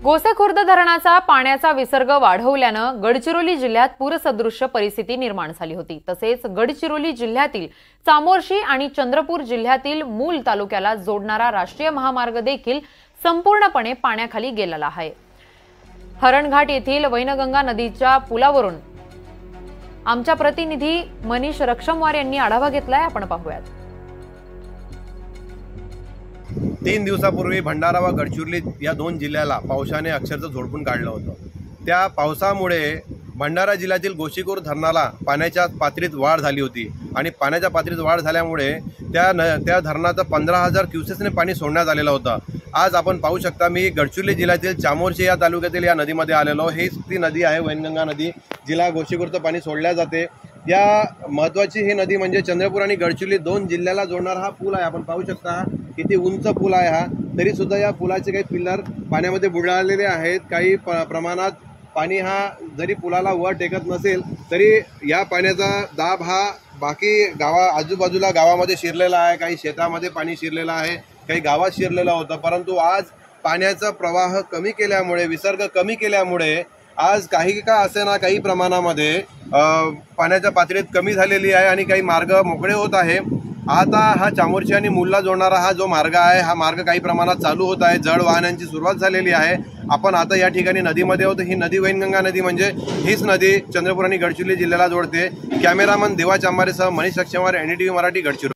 गोसेखुर्द धरणाचा पाण्याचा विसर्ग वाढवल्यानं गडचिरोली जिल्ह्यात पूरसदृश्य परिस्थिती निर्माण झाली होती। तसेच गडचिरोली जिल्ह्यातील चामोर्शी आणि चंद्रपूर जिल्ह्यातील मूल तालुक्याला जोडणारा राष्ट्रीय महामार्ग देखील संपूर्णपणे पाण्याखाली गेलेला आहे। हरणघाट येथील वैनगंगा नदीच्या पुलावरून आमच्या प्रतिनिधी मनीष रक्षमवार यांनी आढावा घेतलाय, आपण पाहूयात। 3 दिवसापूर्वी भंडारा व गडचिरोली या दोन जिल्ह्याला पावसाने अक्षरशः झोडपून काढलं होतं। त्या पावसामुळे भंडारा जिल्ह्यातील गोसीखुर्द धरणाला पाण्याच्या पातळीत वाढ झाली होती आणि पाण्याच्या पातळीत वाढ झाल्यामुळे त्या धरणाचं 15,000 क्युसेसने पाणी सोडण्यात आलेलं होतं। आज आपण पाहू शकता, मी गडचिरोली जिल्ह्यातील चामोर्शी या तालुक्यातील या नदीमध्ये आलेलो। हीच ती नदी आहे वैनगंगा नदी, जिला गोसीखुर्द पाणी सोडल्या जाते। या महत्त्वाची ही नदी म्हणजे चंद्रपूर आणि गडचिरोली दोन जिल्ह्याला जोडणारा हा पूल आहे। आपण पाहू शकता किती उंच पूल आहे हा, तरी सुद्धा या पुलाचे काही पिल्लर पाण्यामध्ये बुडालेले आहेत। काही प्रमाणात पाणी हा जरी पुलाला वर टेकत नसेल तरी या पाण्याचा दाब हा बाकी आजूबाजूला गावामध्ये शिरलेला आहे। काही शेतामध्ये पाणी शिरलेलं आहे, काही गावात शिरलेलं होतं, परंतु आज पाण्याचा प्रवाह कमी केल्यामुळे, विसर्ग कमी केल्यामुळे आज काही का असेना काही प्रमाणामध्ये पाण्याच्या पातळीत कमी झालेली आहे आणि काही मार्ग मोकळे होत आहे। आता हा चामोर्शी आणि मूलला जोडणारा हा जो मार्ग आहे, हा मार्ग काही प्रमाणात चालू होत आहे। जड वाहनांची सुरुवात झालेली आहे। आपण आता या ठिकाणी नदीमध्ये आहोत। ही नदी वैनगंगा नदी म्हणजे हीच नदी चंद्रपूर आणि गडचिरोली जिल्ह्याला जोडते। कॅमेरामन देवा चांबारेसह मनीष रक्षमवार, NDTV मराठी, गडचिरोली।